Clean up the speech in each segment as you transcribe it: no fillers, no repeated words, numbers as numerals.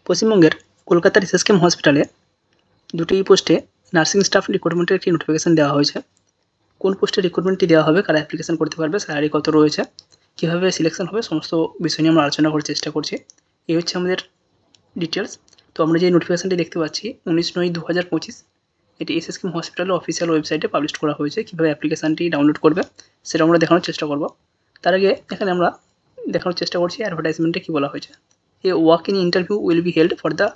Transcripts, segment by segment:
পশ্চিমবঙ্গের কলকাতার এসএসকেএম হসপিটালে দুটি পোস্টে নার্সিং স্টাফ রিক্রুটমেন্টের একটি নোটিফিকেশন দেওয়া হয়েছে। কোন পোস্টে রিক্রুটমেন্টটি দেওয়া হবে, কারা অ্যাপ্লিকেশন করতে পারবে, স্যালারি কত রয়েছে, কীভাবে সিলেকশন হবে, সমস্ত বিষয় নিয়ে আমরা আলোচনা করার চেষ্টা করছি। এই হচ্ছে আমাদের ডিটেলস। তো আমরা যে নোটিফিকেশনটি দেখতে পাচ্ছি 19/9/2025 এটি এসএসকেএম হসপিটালের অফিসিয়াল ওয়েবসাইটে পাবলিশ করা হয়েছে। কীভাবে অ্যাপ্লিকেশনটি ডাউনলোড করবে সেটা আমরা দেখানোর চেষ্টা করব। তার আগে এখানে আমরা দেখানোর চেষ্টা করছি অ্যাডভার্টাইজমেন্টে কী বলা হয়েছে। A walk in interview will be held for the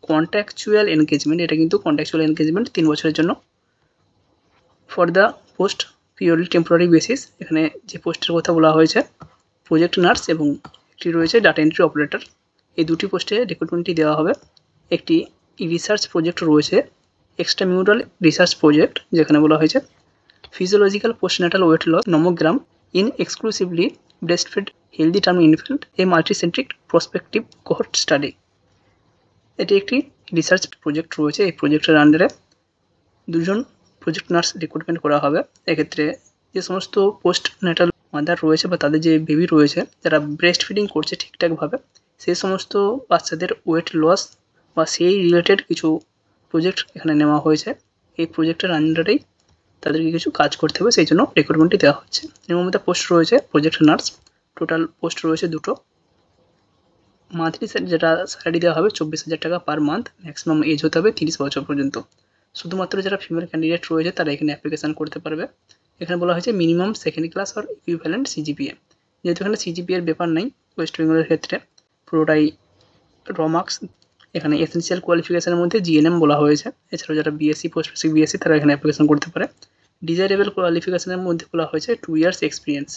contractual engagement. এটা কিন্তু কন্ট্রাকচুয়াল এনগেজমেন্ট 3 বছরের জন্য। For the post purely temporary basis, এখানে যে পোস্টের কথা বলা হয়েছে প্রজেক্ট নার্স এবং একটি রয়েছে ডাটা এন্ট্রি অপারেটর। এই দুটি পোস্টে রিক্রুটমেন্টটি দেওয়া হবে। একটি রিসার্চ প্রজেক্ট রয়েছে, এক্সট্রামিউরাল রিসার্চ প্রজেক্ট, যেখানে বলা হয়েছে physiological postnatal weight loss nomogram in exclusively breastfed healthy term infant a multicentric prospective cohort study. এটি একটি রিসার্চ প্রজেক্ট রয়েছে। এই প্রজেক্টের আন্ডারে দুজন প্রজেক্ট নার্স রিক্রুটমেন্ট করা হবে। এক্ষেত্রে যে সমস্ত পোস্ট ন্যাটাল মাদার রয়েছে বা তাদের যে বেবি রয়েছে যারা ব্রেস্ট ফিডিং করছে ঠিকঠাকভাবে, সেই সমস্ত বাচ্চাদের ওয়েট লস বা সেই রিলেটেড কিছু প্রজেক্ট এখানে নেওয়া হয়েছে। এই প্রজেক্টের আন্ডারেই তাদেরকে কিছু কাজ করতে হবে, সেই জন্য রিক্রুটমেন্টটি দেওয়া হচ্ছে। নিয়মিত পোস্ট রয়েছে প্রজেক্ট নার্স, টোটাল পোস্ট রয়েছে দুটো। মান্থলি যেটা স্যালারি দেওয়া হবে 24,000 টাকা পার মান্থ। ম্যাক্সিমাম এজ হতে হবে 30 বছর পর্যন্ত। শুধুমাত্র যারা ফিমেল ক্যান্ডিডেট রয়েছে তারা এখানে অ্যাপ্লিকেশান করতে পারবে। এখানে বলা হয়েছে মিনিমাম সেকেন্ড ক্লাস আর ইকুইভ্যালেন্ট সিজিপিএ। যেহেতু এখানে সিজিপিএর ব্যাপার নেই ওয়েস্ট বেঙ্গলের ক্ষেত্রে, পুরোটাই র মার্কস। এখানে এসেন্সিয়াল কোয়ালিফিকেশনের মধ্যে জিএনএম বলা হয়েছে। এছাড়াও যারা বিএসসি পোস্ট বেসিক বিএসসি তারা এখানে অ্যাপ্লিকেশন করতে পারে। ডিজায়ারেবল কোয়ালিফিকেশনের মধ্যে বলা হয়েছে 2 ইয়ার্স এক্সপিরিয়েন্স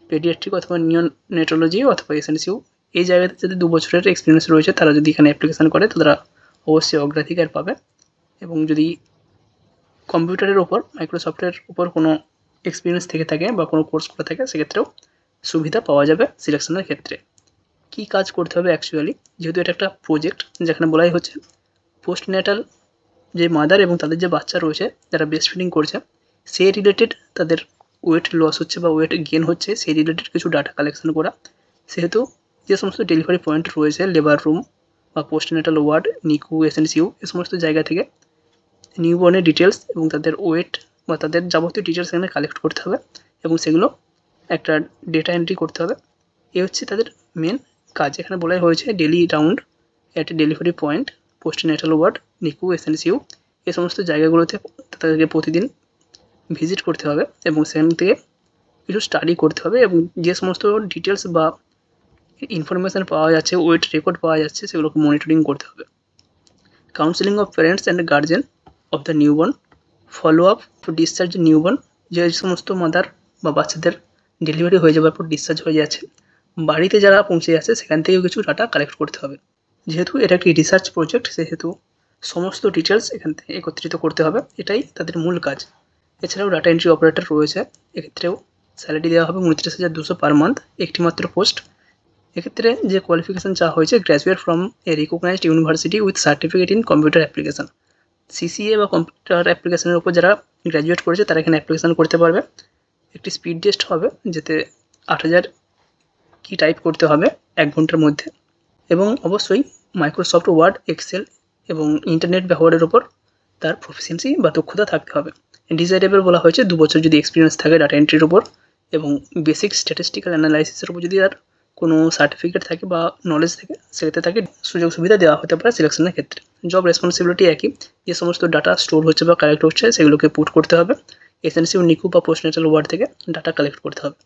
পেডিয়াট্রিক অথবা নিওনেটোলজি অথবা এসএনসিউ। এই জায়গাতে যদি 2 বছরের এক্সপিরিয়েন্স রয়েছে তারা যদি এখানে অ্যাপ্লিকেশান করে তো তারা অবশ্যই অগ্রাধিকার পাবে। এবং যদি কম্পিউটারের ওপর মাইক্রোসফটের উপর কোনো এক্সপিরিয়েন্স থেকে থাকে বা কোনো কোর্স করে থাকে সেক্ষেত্রেও সুবিধা পাওয়া যাবে সিলেকশনের ক্ষেত্রে। কী কাজ করতে হবে অ্যাকচুয়ালি, যেহেতু এটা একটা প্রজেক্ট যেখানে বলাই হচ্ছে পোস্ট ন্যাটাল যে মাদার এবং তাদের যে বাচ্চা রয়েছে যারা ব্রেস্ট ফিডিং করছে সেই রিলেটেড তাদের ওয়েট লস হচ্ছে বা ওয়েট গেন হচ্ছে সেই রিলেটেড কিছু ডাটা কালেকশন করা। সেহেতু যে সমস্ত ডেলিভারি পয়েন্ট রয়েছে লেবার রুম বা post natal ward, NICU, SNCU, এই সমস্ত জায়গা থেকে নিউবর্নের ডিটেলস এবং তাদের ওয়েট বা তাদের যাবতীয় ডিটেলস এখানে কালেক্ট করতে হবে এবং সেগুলো একটা ডেটা এন্ট্রি করতে হবে। এ হচ্ছে তাদের মেন কাজ। এখানে বলাই হয়েছে daily round at delivery point, postnatal ward, NICU, SNCU, এই সমস্ত জায়গাগুলোতে তাদেরকে প্রতিদিন ভিজিট করতে হবে এবং সেখান থেকে কিছু স্টাডি করতে হবে এবং যে সমস্ত ডিটেলস বা ইনফরমেশান পাওয়া যাচ্ছে, ওয়েট রেকর্ড পাওয়া যাচ্ছে, সেগুলোকে মনিটরিং করতে হবে। Counselling of parents and guardian of the newborn, follow up to discharge newborn, যে সমস্ত মাদার বা বাচ্চাদের ডেলিভারি হয়ে যাওয়ার পর ডিসচার্জ হয়ে যাচ্ছে, বাড়িতে যারা পৌঁছে যাচ্ছে সেখান থেকেও কিছু ডাটা কালেক্ট করতে হবে। যেহেতু এটা একটি রিসার্চ প্রজেক্ট সেহেতু সমস্ত ডিটেলস এখান থেকে একত্রিত করতে হবে, এটাই তাদের মূল কাজ। এছাড়াও ডাটা এন্ট্রি অপারেটর রয়েছে, এক্ষেত্রেও স্যালারি দেওয়া হবে 29,200 পার মান্থ, একটি মাত্র পোস্ট। এক্ষেত্রে যে কোয়ালিফিকেশান চাওয়া হয়েছে graduate from a recognised university with certificate in computer application. CCA বা কম্পিউটার অ্যাপ্লিকেশানের উপর যারা গ্র্যাজুয়েট করেছে তারা এখানে অ্যাপ্লিকেশান করতে পারবে। একটি স্পিড টেস্ট হবে যেতে 8,000 কি টাইপ করতে হবে 1 ঘন্টার মধ্যে, এবং অবশ্যই মাইক্রোসফট ওয়ার্ড, এক্সেল এবং ইন্টারনেট ব্যবহারের ওপর তার প্রফিসিয়েন্সি বা দক্ষতা থাকতে হবে। ডিজায়ারেবল বলা হয়েছে 2 বছর যদি এক্সপিরিয়েন্স থাকে ডাটা এন্ট্রির ওপর এবং বেসিক স্ট্যাটিস্টিক্যাল অ্যানালাইসিসের উপর যদি তার কোনো সার্টিফিকেট থাকে বা নলেজ থাকে সেক্ষেত্রে তাকে সুযোগ সুবিধা দেওয়া হতে পারে সিলেকশনের ক্ষেত্রে। জব রেসপন্সিবিলিটি একই, যে সমস্ত ডাটা স্টোর হচ্ছে বা কালেক্ট হচ্ছে সেগুলোকে পুট করতে হবে। এসএনসিউ, নিকু বা পোস্ট ন্যাটাল ওয়ার্ড থেকে ডাটা কালেক্ট করতে হবে।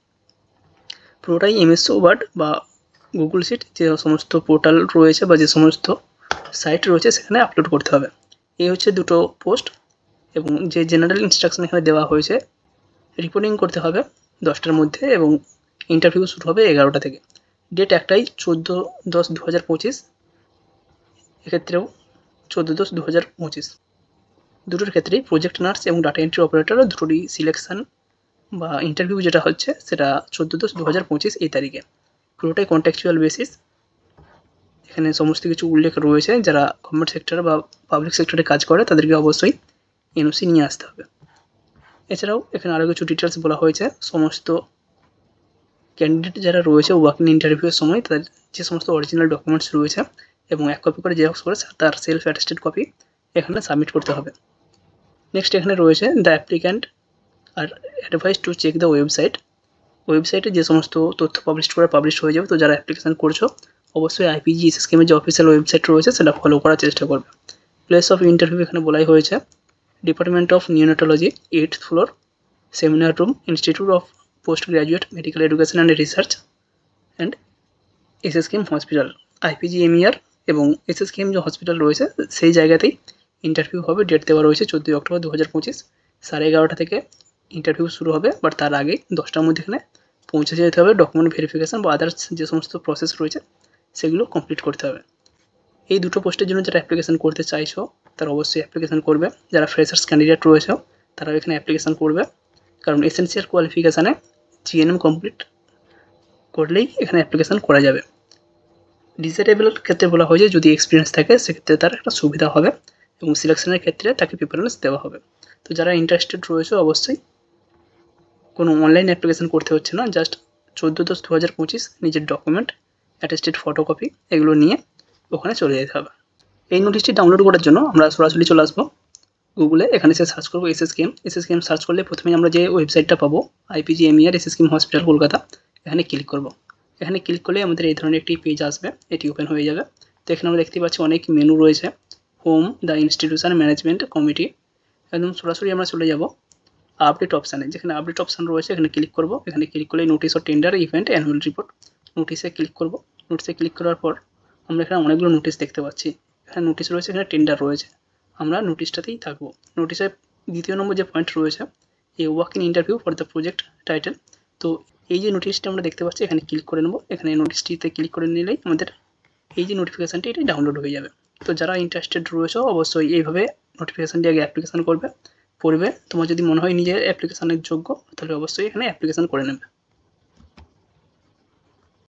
পুরোটাই এমএস ওয়ার্ড বা গুগল শিট যে সমস্ত পোর্টাল রয়েছে বা যে সমস্ত সাইট রয়েছে সেখানে আপলোড করতে হবে। এই হচ্ছে দুটো পোস্ট এবং যে জেনারেল ইনস্ট্রাকশন এখানে দেওয়া হয়েছে রিপোর্টিং করতে হবে 10টার মধ্যে এবং ইন্টারভিউ শুরু হবে 11টা থেকে। ডেট একটাই 14/10/2025, এক্ষেত্রেও 14/10/2025। দুটোর ক্ষেত্রেই প্রজেক্ট নার্স এবং ডাটা এন্ট্রি অপারেটর দুটোরই সিলেকশান বা ইন্টারভিউ যেটা হচ্ছে সেটা 14/10/2025 এই তারিখে। পুরোটাই কন্ট্রাকচুয়াল বেসিস। এখানে সমস্ত কিছু উল্লেখ রয়েছে, যারা গভর্নমেন্ট সেক্টর বা পাবলিক সেক্টরে কাজ করে তাদেরকে অবশ্যই এনওসি নিয়ে আসতে হবে। এছাড়াও এখানে আরও কিছু ডিটেলস বলা হয়েছে, সমস্ত ক্যান্ডিডেট যারা রয়েছে ওয়াক ইন ইন্টারভিউয়ের সময় তাদের যে সমস্ত অরিজিনাল ডকুমেন্টস রয়েছে এবং 1 কপি করে জেরক্স করে তার সেলফ অ্যাটেস্টেড কপি এখানে সাবমিট করতে হবে। নেক্সট এখানে রয়েছে the applicant are advise to check the ওয়েবসাইটে যে সমস্ত তথ্য পাবলিশ হয়ে যাবে। তো যারা অ্যাপ্লিকেশন করছো অবশ্যই আইপিজি এসএসকেএম এর যে অফিসিয়াল ওয়েবসাইট রয়েছে সেটা ফলো করার চেষ্টা করবে। প্লেস অফ ইন্টারভিউ এখানে বলাই হয়েছে department of neonatology 8th floor, seminar room, institute of post graduate medical education and research and SSKM hospital, IPGMER এবং এসএসকেএম যে হসপিটাল রয়েছে সেই জায়গাতেই ইন্টারভিউ হবে। ডেট দেওয়া রয়েছে 14 অক্টোবর 2025, 11:30 থেকে ইন্টারভিউ শুরু হবে। বাট তার আগে 10টার মধ্যে এখানে পৌঁছে যেতে হবে। ডকুমেন্ট ভেরিফিকেশান বা আদার্স যে সমস্ত প্রসেস রয়েছে সেগুলো কমপ্লিট করতে হবে। এই দুটো পোস্টের জন্য যারা অ্যাপ্লিকেশান করতে চাইছো তারা অবশ্যই অ্যাপ্লিকেশান করবে। যারা ফ্রেশার্স ক্যান্ডিডেট রয়েছে তারাও এখানে অ্যাপ্লিকেশান করবে, কারণ এসেনশিয়াল কোয়ালিফিকেশানে জিএনএম কমপ্লিট করলেই এখানে অ্যাপ্লিকেশান করা যাবে। ডিসেবলের ক্ষেত্রে বলা হয়েছে যদি এক্সপিরিয়েন্স থাকে সেক্ষেত্রে তার একটা সুবিধা হবে এবং সিলেকশনের ক্ষেত্রে তাকে প্রিফারেন্স দেওয়া হবে। তো যারা ইন্টারেস্টেড রয়েছে অবশ্যই কোনো অনলাইন অ্যাপ্লিকেশান করতে হচ্ছে না, জাস্ট 14/10/2025 নিজের ডকুমেন্ট, অ্যাটেস্টেড ফটোকপি এগুলো নিয়ে ওখানে চলে যেতে হবে। এই নোটিশটি ডাউনলোড করার জন্য আমরা সরাসরি চলে আসবো গুগলে। এখানে সে সার্চ করবো এসএসকেএম সার্চ করলে প্রথমেই আমরা যে ওয়েবসাইটটা পাবো আইপিজিএমইআর এসএসকেএম হসপিটাল কলকাতা, এখানে ক্লিক করব। এখানে ক্লিক করলে আমাদের এই ধরনের একটি পেজ আসবে, এটি ওপেন হয়ে যাবে। তো এখানে আমরা দেখতে পাচ্ছি অনেক মেনু রয়েছে, home, the institution management committee. একদম সরাসরি আমরা চলে যাব আপডেট অপশানে, যেখানে আপডেট অপশান রয়েছে এখানে ক্লিক করব। এখানে ক্লিক করলে নোটিশ ও টেন্ডার ইভেন্ট অ্যানুয়াল রিপোর্ট, নোটিশে ক্লিক করব। নোটিশে ক্লিক করার পর আমরা এখানে অনেকগুলো নোটিশ দেখতে পাচ্ছি। এখানে নোটিশ রয়েছে, এখানে টেন্ডার রয়েছে, আমরা নোটিশটাতেই থাকবো। নোটিশের 2 নম্বর যে পয়েন্ট রয়েছে a walk in interview for the project title. তো এই যে নোটিশটা আমরা দেখতে পাচ্ছি এখানে ক্লিক করে নেব। এখানে নোটিশটিতে ক্লিক করে নিলেই আমাদের এই যে নোটিফিকেশানটি এটি ডাউনলোড হয়ে যাবে। তো যারা ইন্টারেস্টেড রয়েছে অবশ্যই এইভাবে নোটিফিকেশানটি আগে অ্যাপ্লিকেশান করবে। তোমার যদি মনে হয় নিজের অ্যাপ্লিকেশানের যোগ্য তাহলে অবশ্যই এখানে অ্যাপ্লিকেশান করে নেবে।